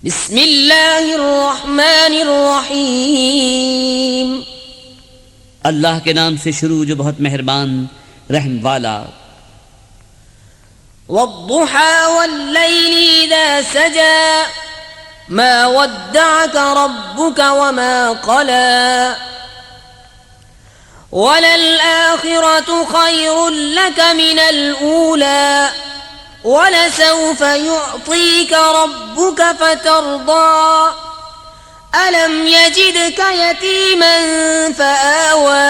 बिस्मिल्लाहिर्रहमानिर्रहीम। अल्लाह के नाम से शुरू जो बहुत मेहरबान रहम वाला। वद्दुहा वल्लैलि इज़ा सजा मा वद्दअक रब्बुक वमा क़ला वलल-आखिरतु खैरुल लक मिनल ऊला वलसौफ युअतीक रब्बुक फतर्दा अलम यजिदक यतीमन फआवा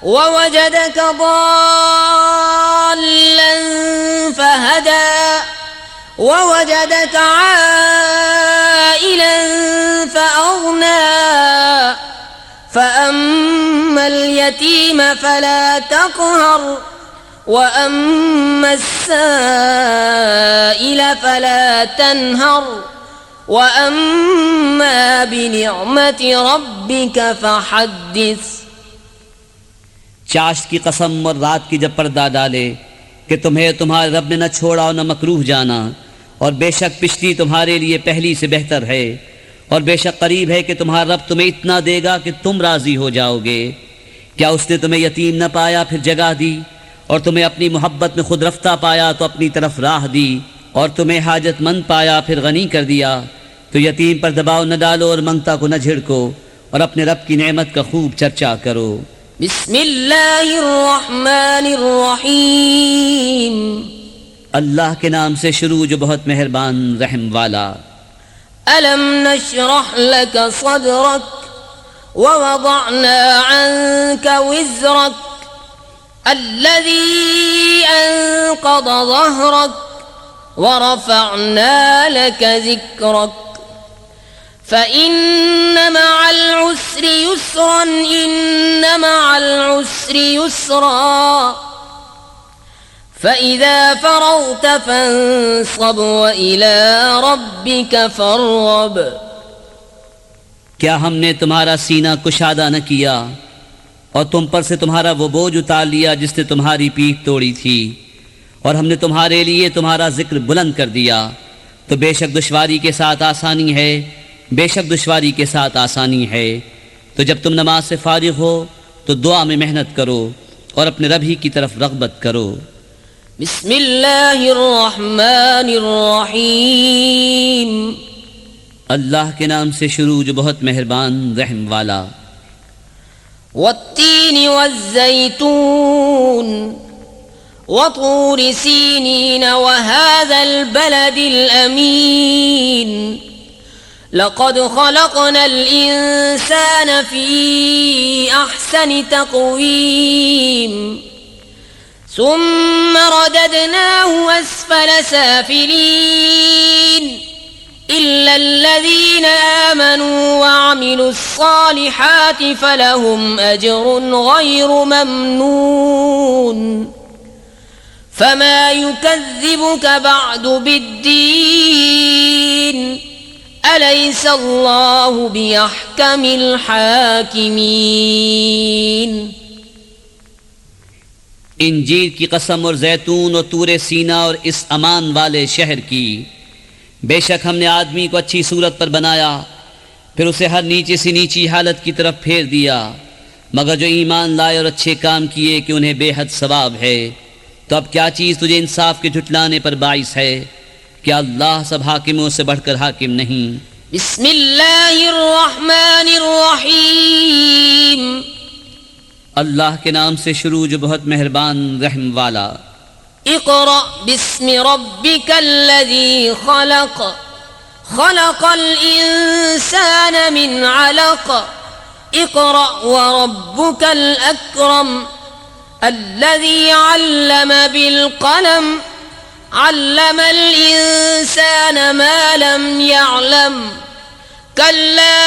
ववजदक ضالًا فهدى ووجدك عائلا فأغنى فأما اليتيم فلا تقهر وأما السائل فلا تنهر وأما بنعمة ربك فحدث। चाश्त की कसम और रात की जब पर्दा डाले कि तुम्हें तुम्हारे रब ने न छोड़ा और न मकरूह जाना, और बेशक पिछली तुम्हारे लिए पहली से बेहतर है, और बेशक करीब है कि तुम्हारा रब तुम्हें इतना देगा कि तुम राजी हो जाओगे। क्या उसने तुम्हें यतीम न पाया फिर जगह दी, और तुम्हें अपनी मोहब्बत में खुद रफ्ता पाया तो अपनी तरफ राह दी, और तुम्हें हाजतमंद पाया फिर गनी कर दिया। तो यतीम पर दबाव न डालो और मंगता को न झिड़को, और अपने रब की नेमत का खूब चर्चा करो। बिस्मिल्लाहिर्रहमानिर्रहीम। अल्लाह के नाम से शुरू जो बहुत मेहरबान रहम वाला। अलम नशरह लक सदरक ववदअना अन्क विज़रक अल्लज़ी अनक़द ज़हरक वरफ़अना लक ज़िक्रक फ़इन्न मअल उसरि युस्रन इन्न मअल उसरि युस्रा फ़इज़ा फ़रग़्त फ़ंसब वइला रब्बिक फ़र्ग़ब। क्या हमने तुम्हारा सीना कुशादा न किया और तुम पर से तुम्हारा वो बोझ उतार लिया जिसने तुम्हारी पीठ तोड़ी थी, और हमने तुम्हारे लिए तुम्हारा जिक्र बुलंद कर दिया। तो बेशक दुश्वारी के साथ आसानी है, बेशक दुश्वारी के साथ आसानी है। तो जब तुम नमाज से फारिग हो तो दुआ में मेहनत करो और अपने रब ही की तरफ रग़बत करो। बिस्मिल्लाहिर्रहमानिर्रहीम। अल्लाह के नाम से शुरू जो बहुत मेहरबान रहम वाला। वत्तीनि वज़्ज़ैतून वतूरि सीनीन वहाज़ल बलदिल अमीन लक़द ख़लक़नल इंसान फ़ी अहसनि तक़वीम सुम्म रददनाहु अस्फ़ल साफ़िलीन इल्लल्लज़ीन आमनू वअमिलुस्सालिहाति फ़लहुम अज्रुन ग़ैरु ममनून फ़मा युकज़्ज़िबुक बअदु बिद्दीन अलैसल्लाहु बिअहकमिल हाकिमीन। इंजीर की कसम और जैतून और तूरे सीना और इस अमान वाले शहर की। बेशक हमने आदमी को अच्छी सूरत पर बनाया, फिर उसे हर नीचे से नीची हालत की तरफ फेर दिया, मगर जो ईमान लाए और अच्छे काम किए कि उन्हें बेहद सवाब है। तो अब क्या चीज़ तुझे इंसाफ के झुटलाने पर बाइस है? क्या अल्लाह सब हाकिमों से बढ़कर हाकिम नहीं? बिस्मिल्लाहिर्रहमानिर्रहीम। अल्लाह के नाम से शुरू जो बहुत मेहरबान रहम वाला। इक़रा बिस्मि रब्बिकल्लज़ी ख़लक़ ख़लक़ल इंसान मिन अलक़ इक़रा व रब्बुकल अकरम अल्लज़ी अल्लम बिल क़लम अल्लमल इंसान मा लम यअलम कल्ला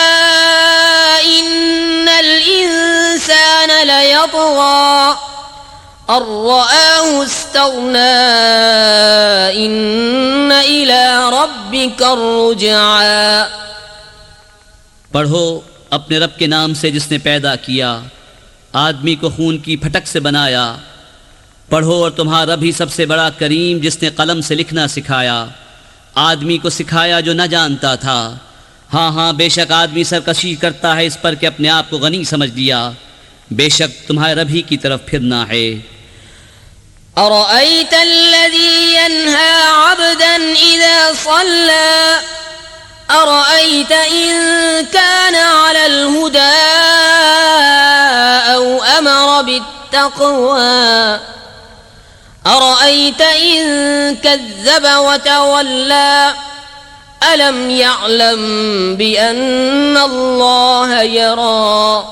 इन्नल इंसान लयतग़ा अर्रआहु इस्तग़ना इन्न इला रब्बिकर रुजआ। पढ़ो अपने रब के नाम से जिसने पैदा किया, आदमी को खून की फटक से बनाया। पढ़ो और तुम्हारा रब ही सबसे बड़ा करीम जिसने कलम से लिखना सिखाया। आदमी को सिखाया जो न जानता था। हाँ हाँ, बेशक आदमी सरकशी करता है इस पर कि अपने आप को गनी समझ लिया। बेशक तुम्हारे रब ही की तरफ फिरना है। أرأيت الذي ينهى عبدا إذا صلى أرأيت إن كان على الهدى أو أمر بالتقوى أرأيت إن كذب وتولى ألم يعلم بأن الله يرى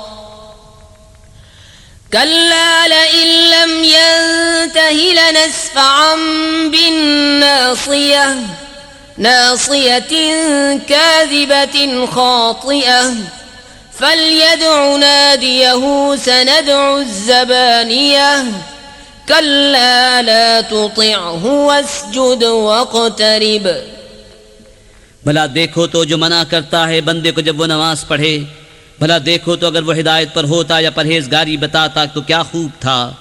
كلا لئن لم ينته لنسفعا بالناصية ناصية كاذبة خاطئة فليدع ناديه سندع الزبانية كلا لا تطعه واسجد واقترب। भला देखो तो जो मना करता है बंदे को जब वो नमाज पढ़े, भला देखो तो अगर वो हिदायत पर होता या परहेजगारी बताता तो क्या खूब था।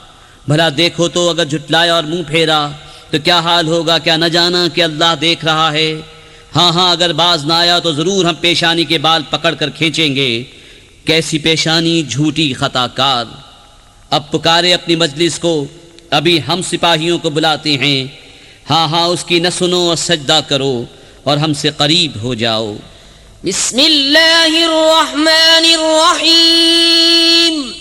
भला देखो तो अगर झुटलाया और मुंह फेरा तो क्या हाल होगा। क्या न जाना कि अल्लाह देख रहा है। हाँ हाँ, अगर बाज ना आया तो ज़रूर हम पेशानी के बाल पकड़ कर खींचेंगे। कैसी पेशानी झूठी खताकार। अब पुकारे अपनी मजलिस को, अभी हम सिपाहियों को बुलाते हैं। हाँ हाँ, उसकी न सुनो और सजदा करो और हमसे करीब हो जाओ। बिस्मिल्लाहिर्रहमानिर्रहीम।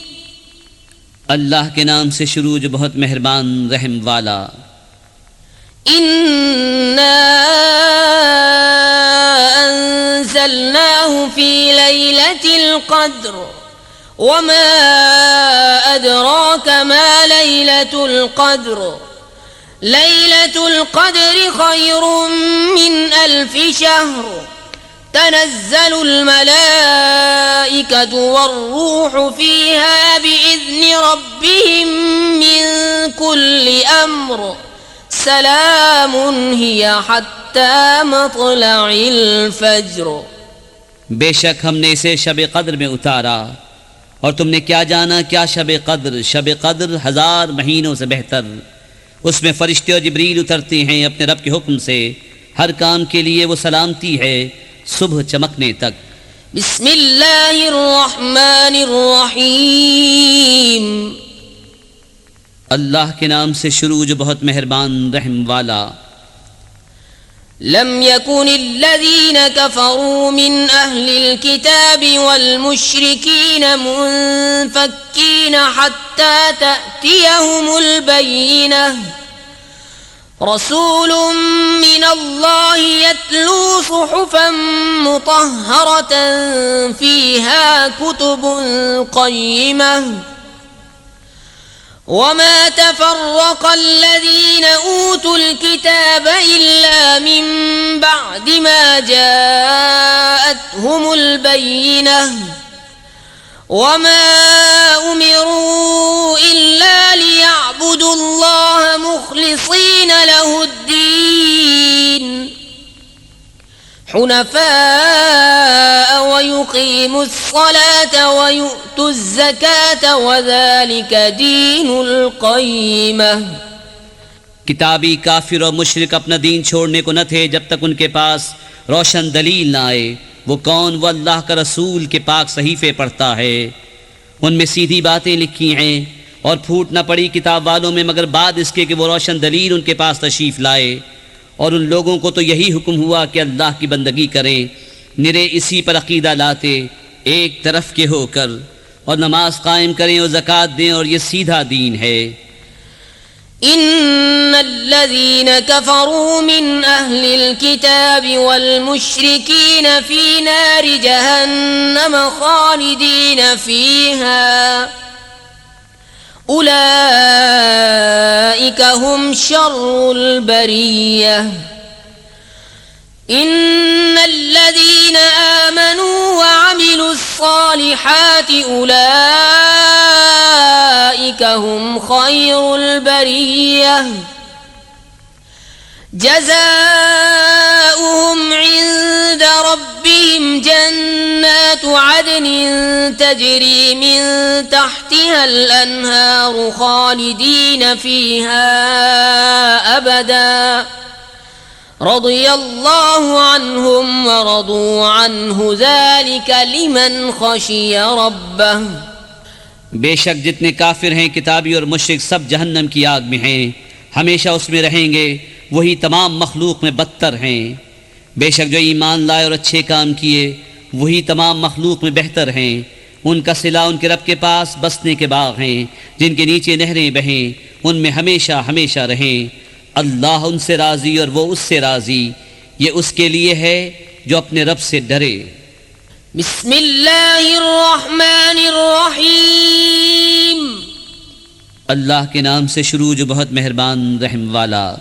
अल्लाह के नाम से शुरू जो बहुत मेहरबान रहम वाला। इन्ना अंज़लनाहु फी लैलतिल क़द्र वमा अदराका मा लैलतुल क़द्र लैलतुल क़द्रि खैरुम मिन अल्फि शहर तनज़्ज़लुल मलाइकतु वर्रूहु फ़ीहा बिइज़्नि रब्बिहिम मिन कुल्लि अम्र सलामुन हिया हत्ता मत्लइल फज्र। बेशक हमने इसे शब कद्र में उतारा और तुमने क्या जाना क्या शब कद्र। शब कद्र 1000 महीनों से बेहतर। उसमें फरिश्ते और जिब्रील उतरते हैं अपने रब के हुक्म से। हर काम के लिए वो सलामती है सुबह चमकने तक। बिस्मिल्लाहिर्रहमानिर्रहीम। अल्लाह के नाम से शुरू जो बहुत मेहरबान रहम वाला। लम यकुनिल्लज़ीन कफ़रू मिन अहलिल किताबि वल मुश्रिकीन मुनफ़क्कीन हत्ता तअतियहुमुल बय्यिनह रसूलुम मिनल्लाहि यत्लू सुहुफ़न मुतहहरतन फ़ीहा कुतुबुन क़य्यिमह वमा तफ़र्रक़ल्लज़ीन ऊतुल किताब इल्ला मिन बअदि मा जाअतहुमुल बय्यिनह वमा उमिरू इल्ला लियअबुदुल्लाह मुख़लिसीन लहुद्दीन हुनफ़ाअ वयुक़ीमुस सलात वयु'तुज़ ज़कात वज़ालिक दीनुल क़य्यिमह। किताबी काफिर और मुशरिक अपना दीन छोड़ने को न थे जब तक उनके पास रोशन दलील न आए। वो कौन? वो अल्लाह का रसूल के पाक सहीफ़े पढ़ता है। उनमें सीधी बातें लिखी हैं और फूट न पड़ी किताब वालों में मगर बाद इसके कि वो रोशन दलील उनके पास तशरीफ़ लाए। और उन लोगों को तो यही हुक्म हुआ कि अल्लाह की बंदगी करें, निरे इसी पर अकीदा लाते एक तरफ के होकर, और नमाज कायम करें और ज़कात दें, और ये सीधा दीन है। इन्नल्लज़ीन कफ़रू मिन अहलिल किताबि वल मुश्रिकीन फ़ी नारि जहन्नम ख़ालिदीन फ़ीहा उलाइका हुम शर्रुल बरिय्यह। इन्नल्लज़ीन आमनू व अमिलुस्सालिहाति उलाइका हुम खैरुल बरिय्यह। जज़ाउहुम इंद रब्बिहिम जन्नातु अदनिन तजरी मिन तहतिहल अन्हारु खालिदीन फीहा अबदा रज़ियल्लाहु अन्हुम व रदू अन्हु ज़ालिका लिमन खशिय रब्बह। बेशक जितने काफिर हैं किताबी और मुशरिक सब जहन्नम की आग में हैं, हमेशा उसमें रहेंगे, वही तमाम मखलूक में बदतर हैं। बेशक जो ईमान लाए और अच्छे काम किए वही तमाम मखलूक में बेहतर हैं। उनका सिला उनके रब के पास बसने के बाग हैं जिनके नीचे नहरें बहें, उनमें हमेशा हमेशा रहें। अल्लाह उनसे राज़ी और वो उससे राज़ी, ये उसके लिए है जो अपने रब से डरे। बिस्मिल्लाहिर्रहमानिर्रहीम। अल्लाह के नाम से शुरू जो बहुत मेहरबान रहम वाला।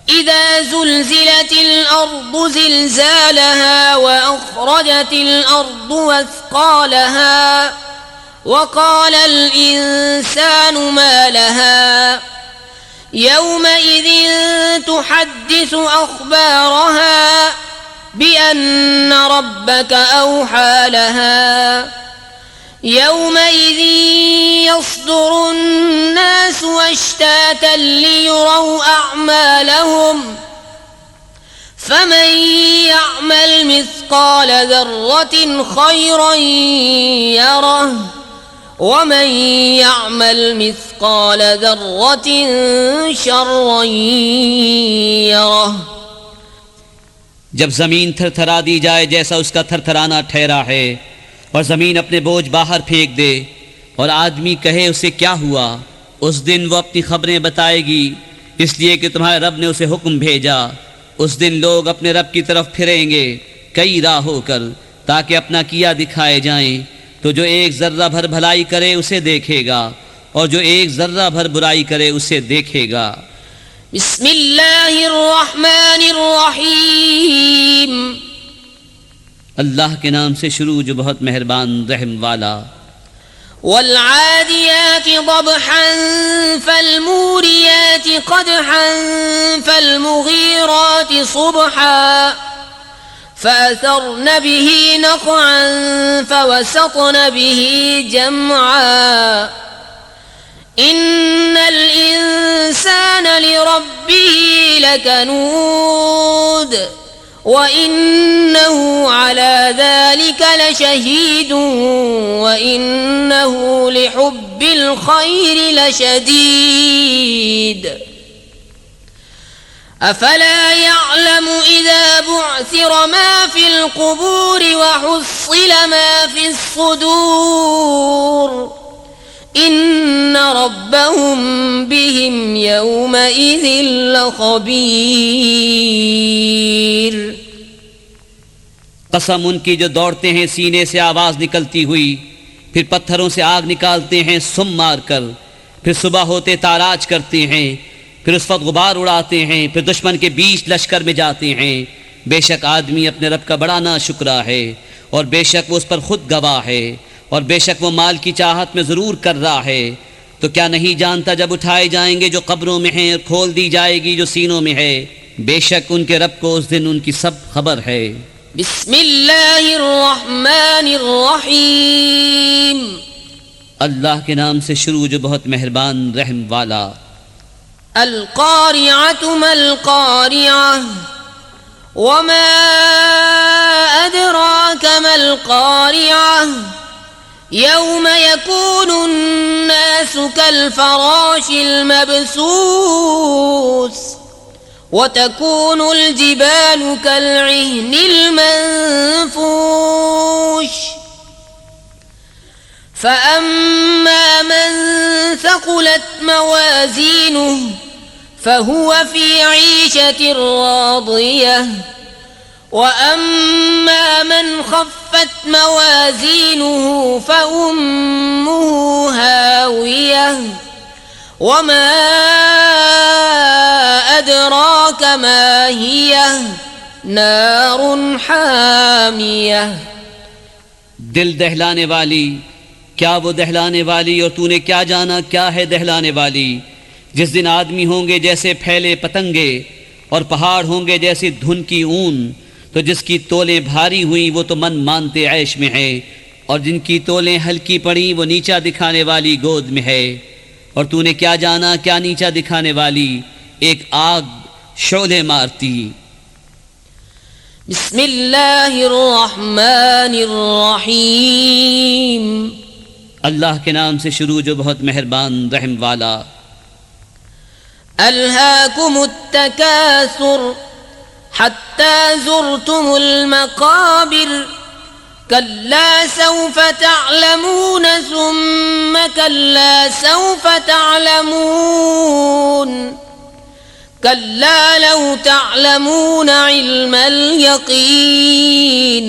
इज़ा ज़ुल्ज़िलतिल अर्दु ज़िल्ज़ालहा व अख़रजतिल अर्दु अस्क़ालहा व क़ालल इंसानु मा लहा यौमइज़िन तुहद्दिसु अख़बारहा बिअन्न रब्बक औहा लहा यौमइज़ यस्दुरु अन्नासु अश्तातन लियुरौ अअमालहुम फमन यअमल मिस्क़ाल ज़र्रतिन खैरन यरह वमन यअमल मिस्क़ाल ज़र्रतिन शर्रन यरह। जब ज़मीन थरथरा दी जाए जैसा उसका थरथराना ठहरा है, और ज़मीन अपने बोझ बाहर फेंक दे और आदमी कहे उसे क्या हुआ, उस दिन वो अपनी खबरें बताएगी इसलिए कि तुम्हारे रब ने उसे हुक्म भेजा। उस दिन लोग अपने रब की तरफ फिरेंगे कई राहों कर ताकि अपना किया दिखाए जाएं। तो जो एक ज़र्रा भर भलाई करे उसे देखेगा और जो एक ज़र्रा भर बुराई करे उसे देखेगा। बिस्मिल्लाहिर्रहमानिर्रहीम। अल्लाह के नाम से शुरू जो बहुत मेहरबान रहम वाला। वल्आदियाति ज़बहन फल्मूरियाति क़दहन फल्मुग़ीराति सुबहा फअसरन बिही नक़अन फवसतन बिही जमआ इन्नल इंसान लिरब्बिही लकनूद वइन्नहु अला ज़ालिका लशहीद वइन्नहु लिहुब्बिल खैरि लशदीद। अफला यअलमु इज़ा बुअसिर मा फिल क़ुबूर वहुस्सिल मा फिस सुदूर इन्न रब्बहुम बिहिम यौमइज़िन लख़बीर। कसम उनकी जो दौड़ते हैं सीने से आवाज़ निकलती हुई, फिर पत्थरों से आग निकालते हैं सुम मार कर, फिर सुबह होते ताराज करते हैं, फिर उस वक्त गुबार उड़ाते हैं, फिर दुश्मन के बीच लश्कर में जाते हैं। बेशक आदमी अपने रब का बड़ा नाशुक्रा है और बेशक वो उस पर खुद गवाह है, और बेशक वो माल की चाहत में ज़रूर कर रहा है। तो क्या नहीं जानता जब उठाए जाएंगे जो कब्रों में हैं और खोल दी जाएगी जो सीनों में है, बेशक उनके रब को उस दिन उनकी सब खबर है। बिस्मिल्लाहिर्रहमानिर्रहीम। अल्लाह के नाम से शुरू जो बहुत मेहरबान रहम वाला। अल क़ारिअतु मल क़ारिअह वमा अदराक मल क़ारिअह यौम यकूनु अन्नासु कल फ़राशिल मबसूस वतकूनुल जिबालु कल्इह्निल मंफूश फ़अम्मा मन थक़ुलत मवाज़ीनुहु फ़हुव फ़ी ईशतिर राज़ियह वअम्मा मन ख़फ़्फ़त मवाज़ीनुहु फ़उम्मुहु हावियह वमा अदराक मा हियह नारुन हामियह। दिल दहलाने वाली, क्या वो दहलाने वाली, और तूने क्या जाना क्या है दहलाने वाली। जिस दिन आदमी होंगे जैसे फैले पतंगे और पहाड़ होंगे जैसी धुन की ऊन, तो जिसकी तोलें भारी हुई वो तो मन मानते ऐश में है, और जिनकी तोलें हल्की पड़ी वो नीचा दिखाने वाली गोद में है। और तूने क्या जाना क्या नीचा दिखाने वाली, एक आग शोले मारती। बिस्मिल्लाहिर रहमानिर रहीम। अल्लाह के नाम से शुरू जो बहुत मेहरबान रहम वाला। अल्हाकुमुत तकासुर हत्ता ज़ुरतुमुल मक़ाबिर कल्ला सौफ तअलमून सुम्मा कल्ला सौफ तअलमून कल्ला लौ तअलमून इल्मल यक़ीन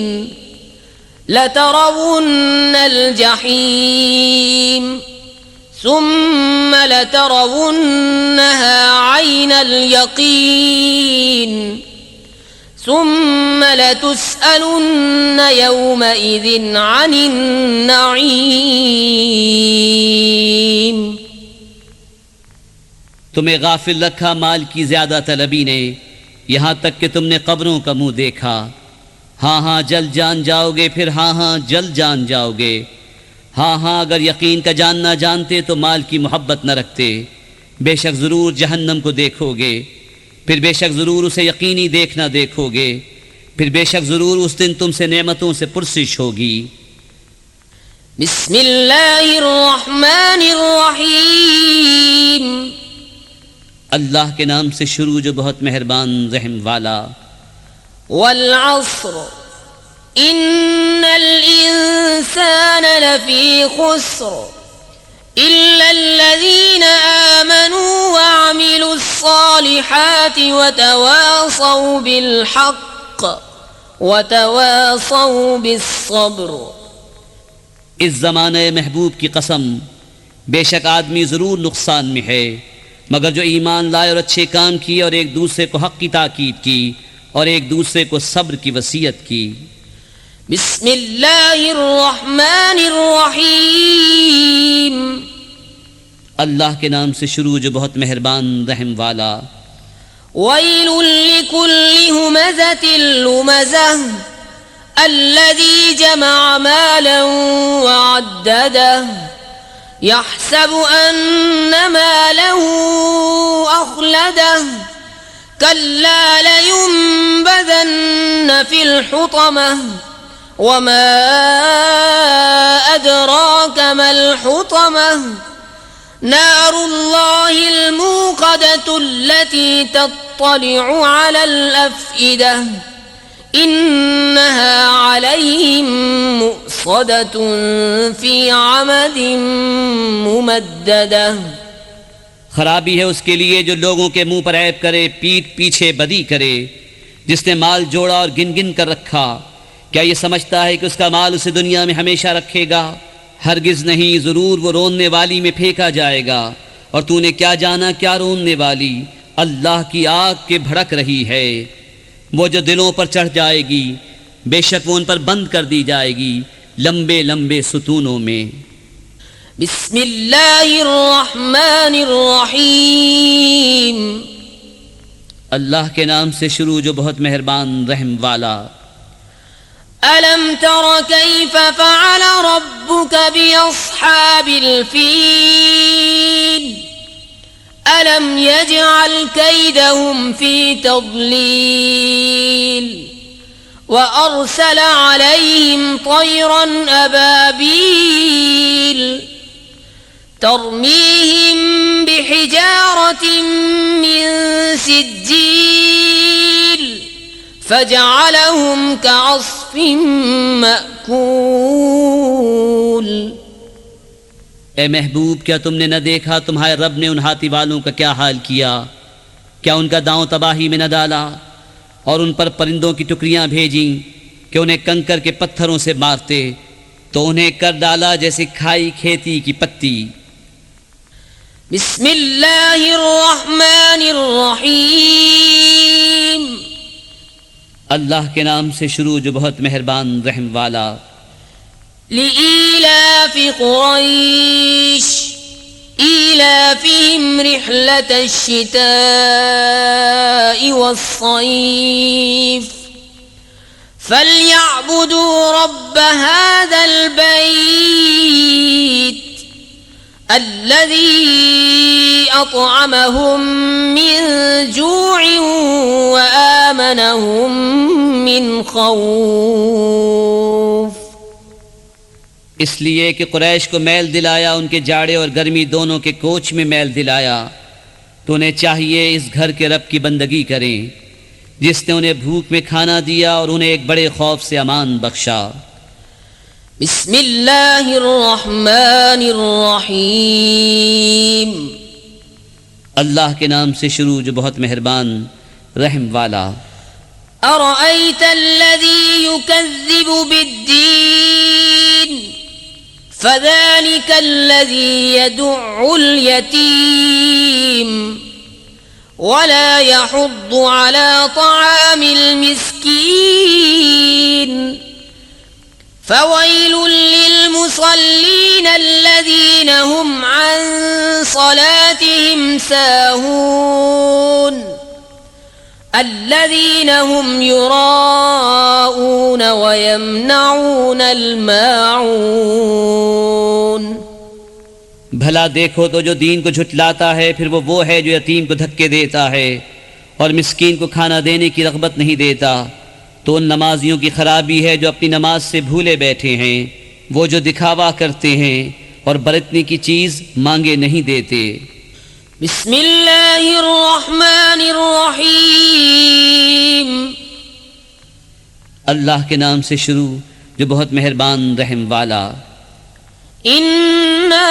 लतरवुन्नल जहीम सुम्मा लतरवुन्नहा ऐनल यक़ीन सुम्मा लतुस्अलुन्न यौमइज़िन अनिन नईम। तुम्हें गाफिल रखा माल की ज्यादा तलबी ने, यहाँ तक कि तुमने कब्रों का मुंह देखा। हाँ हाँ जल्द जान जाओगे, फिर हाँ हाँ जल्द जान जाओगे। हाँ हाँ अगर यकीन का जानना जानते तो माल की मोहब्बत न रखते। बेशक ज़रूर जहन्नम को देखोगे, फिर बेशक ज़रूर उसे यकीनी देखना देखोगे, फिर बेशक ज़रूर उस दिन तुमसे नेमतों से पुरसिश होगी। बिस्मिल्लाहिर रहमानिर रहीम। अल्लाह के नाम से शुरू जो बहुत मेहरबान रहम वाला। वल अस्र इन्नल इंसान लफी खुस्र इल्लल्लज़ीना आमनू व अमिलुस्सालिहाति व तवासौ बिल हक़्क़ व तवासौ बिस्सब्र। इस ज़माने महबूब की कसम, बेशक आदमी ज़रूर नुकसान में है, मगर जो ईमान लाए और अच्छे काम किए और एक दूसरे को हक़ की ताकीद की और एक दूसरे को सब्र की वसीयत की। बिस्मिल्लाहिर रहमानिर रहीम। अल्लाह के नाम से शुरू जो बहुत मेहरबान रहम वाला। वैलुल लिकुल्लि हुमज़तिल लुमज़ह अल्लज़ी जमअ मालन व अद्ददह यहसबु अन्न मालहु अख़लदह कल्ला लयुंबज़न्न फिल हुतमह वमा अदराक मल हुतमह नारुल्लाहिल मूक़दतुल्लती तत्तलिउ अलल अफ़इदह इन्नहा अलैहिम मुअ्सदतुन फ़ी अमदिन मुमद्ददह। खराबी है उसके लिए जो लोगों के मुंह पर ऐब करे, पीठ पीछे बदी करे। जिसने माल जोड़ा और गिन गिन कर रखा, क्या ये समझता है कि उसका माल उसे दुनिया में हमेशा रखेगा? हरगिज नहीं, ज़रूर वो रोने वाली में फेंका जाएगा। और तूने क्या जाना क्या रोने वाली? अल्लाह की आग के भड़क रही है, वो जो दिलों पर चढ़ जाएगी। बेशक वो उन पर बंद कर दी जाएगी लंबे लंबे सुतूनों में। बिस्मिल्लाहिर रहमानिर रहीम। अल्लाह के नाम से शुरू जो बहुत मेहरबान रहम वाला। अलम तर कैफ फ़अल रब्बुक बिअस्हाबिल फ़ील अलम यजअल कैदहुम फ़ी तज़लील व अरसल अलैहिम तयरन अबाबील तरमीहिम बिहिजारतिन मिन सिज्जील फजअलहुम कअस्फिन मअकूल। ए महबूब, क्या तुमने न देखा तुम्हारे रब ने उन हाथी वालों का क्या हाल किया? क्या उनका दांव तबाही में न डाला और उन पर परिंदों की टुकड़ियां भेजी कि उन्हें कंकर के पत्थरों से मारते, तो उन्हें कर डाला जैसे खाई खेती की पत्ती। बिस्मिल्लाहिर रहमानिर रहीम। अल्लाह के नाम से शुरू जो बहुत मेहरबान रहम वाला। लिईलाफि कुरैश ईलाफिहिम रिहलतश शिताइ वस्सैफ फलयअबुदू रब्ब हाज़ल बैत الذي أطعمهم من جوع وآمنهم من خوف। इसलिए कि कुरैश को मैल दिलाया, उनके जाड़े और गर्मी दोनों के कोच में मैल दिलाया, तो उन्हें चाहिए इस घर के रब की बंदगी करें जिसने उन्हें भूख में खाना दिया और उन्हें एक बड़े खौफ से अमान बख्शा। बिस्मिल्लाहिर्रहमानिर्रहीम। अल्लाह के नाम से शुरू जो बहुत मेहरबान रहम वाला। अरअयतल्लज़ी युकज़्ज़िबु बिद्दीन फ़ज़ालिकल्लज़ी यदुअ्उल यतीम वला यहुद्दु अला तआमिल मिस्कीन फ़वैलुल लिलमुसल्लीन अल्लज़ीना हुम अन सलातिहिम साहून الذين هم يراءون ويمنعون الماعون। भला देखो तो जो दीन को झुटलाता है फिर वो है जो यतीम को धक्के देता है और मिस्कीन को खाना देने की रग़बत नहीं देता। तो उन नमाजियों की खराबी है जो अपनी नमाज से भूले बैठे हैं, वो जो दिखावा करते हैं और बरतने की चीज़ मांगे नहीं देते। बिस्मिल्लाहिर्रहमानिर्रहीम। अल्लाह के नाम से शुरू जो बहुत मेहरबान रहम वाला। इन्ना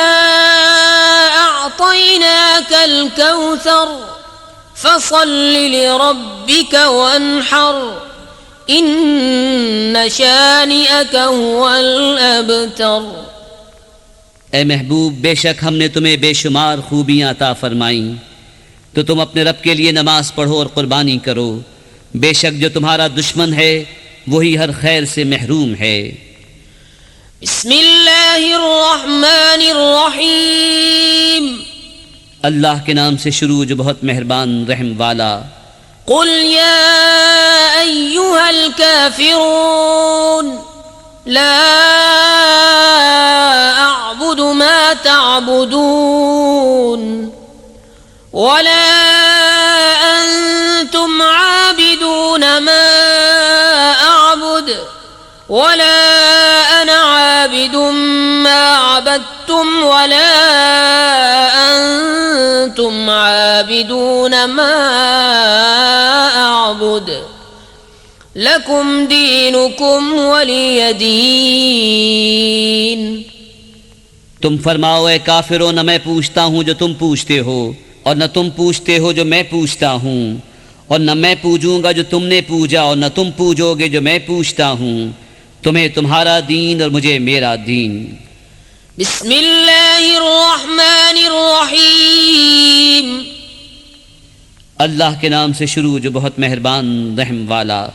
अअतैनाकल कौसर फसल्लि लिरब्बिक वन्हर इन्न शानिअक हुवल अबतर। ए महबूब, बेशक हमने तुम्हें बेशुमार खूबियाँ अता फरमाई, तो तुम अपने रब के लिए नमाज पढ़ो और कुर्बानी करो। बेशक जो तुम्हारा दुश्मन है वही हर खैर से महरूम है। बिस्मिल्लाहिर्रहमानिर्रहीम। अल्लाह के नाम से शुरू जो बहुत मेहरबान रहम वाला। कुल या अय्युहल काफिरून ला अअबुदु मा तअबुदून वला अंतुम आबिदून मा अअबुद वला अना आबिदुम मा अबदतुम वला अंतुम आबिदून मा अअबुद लकुम दीनुकुम वलिय दीन। तुम फरमाओ ए काफिरों, न मैं पूछता हूँ जो तुम पूछते हो और न तुम पूछते हो जो मैं पूछता हूँ, और न मैं पूजूंगा जो तुमने पूजा और न तुम पूजोगे जो मैं पूछता हूँ। तुम्हें तुम्हारा दीन और मुझे मेरा दीन। बिस्मिल्लाहिर्रहमानिर्रहीम। अल्लाह के नाम से शुरू जो बहुत मेहरबान रहम वाला।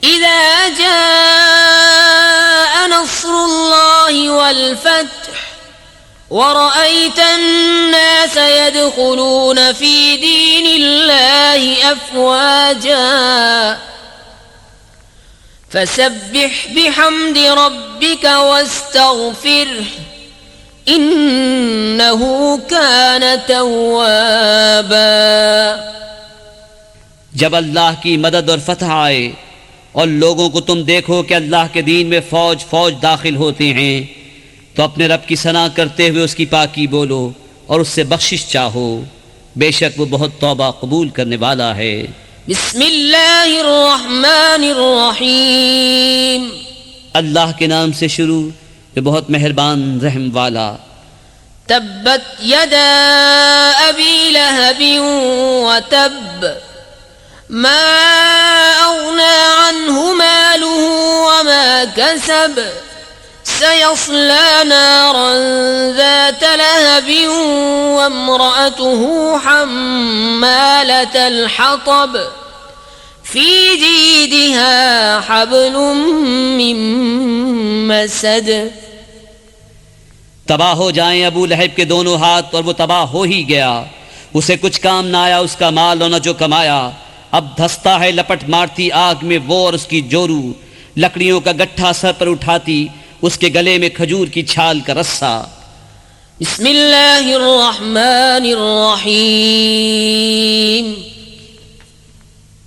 इज़ा जाअ नस्रुल्लाहि वल फत्ह वरअयत अन्नास यदखुलून फी दीनिल्लाहि अफ़वाजा फसब्बिह बिहम्दि रब्बिका वस्तग़फिरह इन्नहु कान तव्वाबा। जब अल्लाह की मदद और फतह आए और लोगों को तुम देखो कि अल्लाह के दीन में फौज फौज दाखिल होते हैं, तो अपने रब की सना करते हुए उसकी पाकी बोलो और उससे बख्शिश चाहो। बेशक वो बहुत तौबा कबूल करने वाला है। बिस्मिल्लाहिर्रहमानिर्रहीम। अल्लाह के नाम से शुरू जो बहुत मेहरबान रहम वाला। तब्बत यदा अबी लहबिन व तब्ब मा अग़ना अन्हु मालुहु व मा कसब सयस्ला नारन ज़ात लहबिन व इम्रअतुहु हम्मालतल हतब फी जीदिहा हब्लुम मिन मसद। तबाह हो जाएं अबू लहब के दोनों हाथ, और वो तबाह हो ही गया। उसे कुछ काम ना आया उसका माल और न जो कमाया। अब धंसता है लपट मारती आग में वो और उसकी जोरू। लकड़ियों का गट्ठा सर पर उठाती, उसके गले में खजूर की छाल का रस्सा। बिस्मिल्लाहिर रहमानिर रहीम।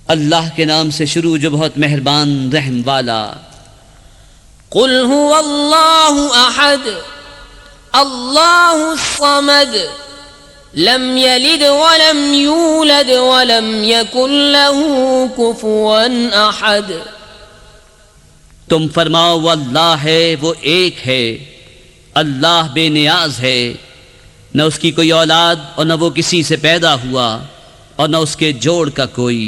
अल्लाह के नाम से शुरू जो बहुत मेहरबान रहम वाला। कुल हुवल्लाहु अहद अल्लाहुस समद लम यलिद वलम यूलद वलम यकुल लहू कुफुवन अहद। तुम फरमाओ वो अल्लाह है, वो एक है, अल्लाह बेनियाज है, न उसकी कोई औलाद और न वो किसी से पैदा हुआ और न उसके जोड़ का कोई।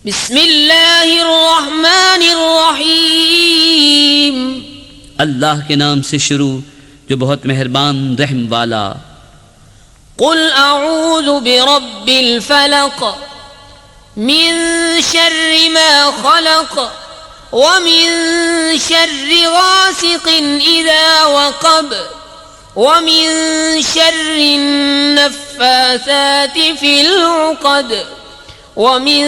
बिस्मिल्लाहिर रहमानिर रहीम। अल्लाह के नाम से शुरू जो बहुत मेहरबान रहम वाला। कुल अऊज़ु बिरब्बिल फलक मिन शर्रि मा खलक व मिन शर्रि गासिकिन इज़ा वक़ब व मिन शर्रि नफ़्फ़ासाति फिल उक़द व मिन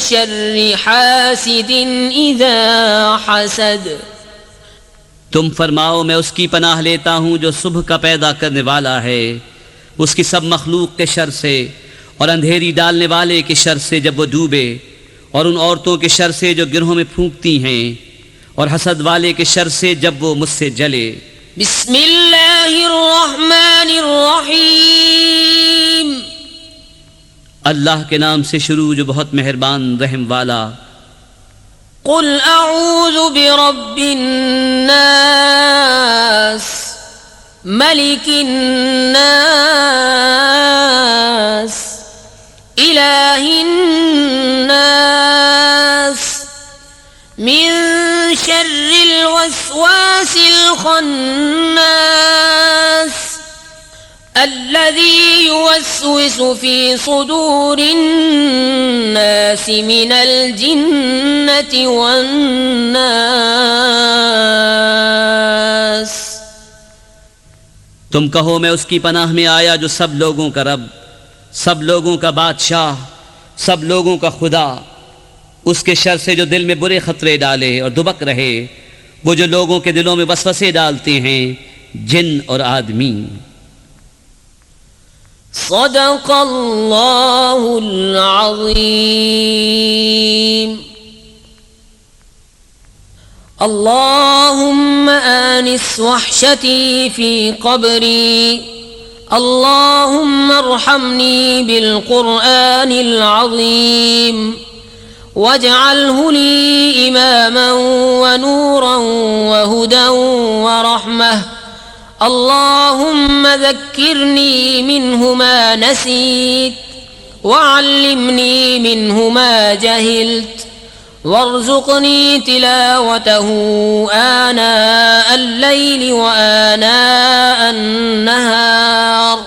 शर्रि हासिदिन इज़ा हसद। तुम फरमाओ मैं उसकी पनाह लेता हूँ जो सुबह का पैदा करने वाला है, उसकी सब मखलूक के शर से और अंधेरी डालने वाले के शर से जब वो डूबे, और उन औरतों के शर से जो गिरोह में फूंकती हैं, और हसद वाले के शर से जब वो मुझसे जले। बिस्मिल्लाहिर रहमानिर रहीम। अल्लाह के नाम से शुरू जो बहुत मेहरबान रहम वाला। कुल अऊज़ु बिरब्बिन नास मलिकिन नास इलाहिन नास मिन शर्रिल वस्वासिल खन्नास अल्लज़ी युवस्विसु फ़ी सुदूरिन नास मिनल जिन्नति वन्नास। तुम कहो मैं उसकी पनाह में आया जो सब लोगों का रब, सब लोगों का बादशाह, सब लोगों का खुदा, उसके शर से जो दिल में बुरे खतरे डाले और दुबक रहे, वो जो लोगों के दिलों में वसवसे डालते हैं, जिन और आदमी। सदक़ल्लाहुल अज़ीम। अल्लाहुम्मा आनिस वहशती फ़ी क़ब्री अल्लाहुम्मा अर्हमनी बिल क़ुरआनिल अज़ीम वजअल्हु ली इमामन व नूरन व हुदन व रहमह। अल्लाहुम्मा ज़क्किरनी मिन्हु मा नसीत वअल्लिमनी मिन्हु मा जहिल्त वर्ज़ुक़नी तिलावतहु आनाअ अल-लैलि व आनाअ अन-नहार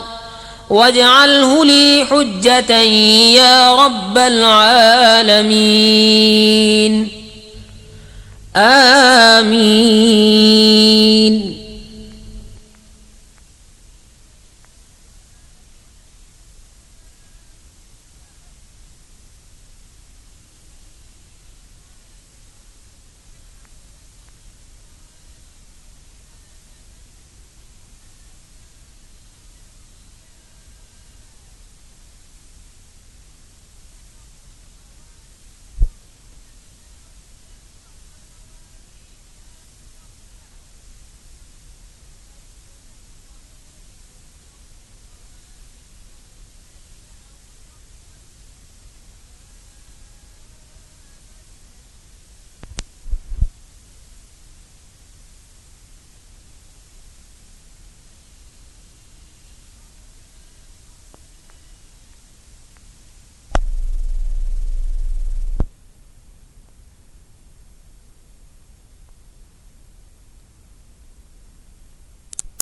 वजअल्हु ली हुज्जतन या रब्बल आलमीन। आमीन।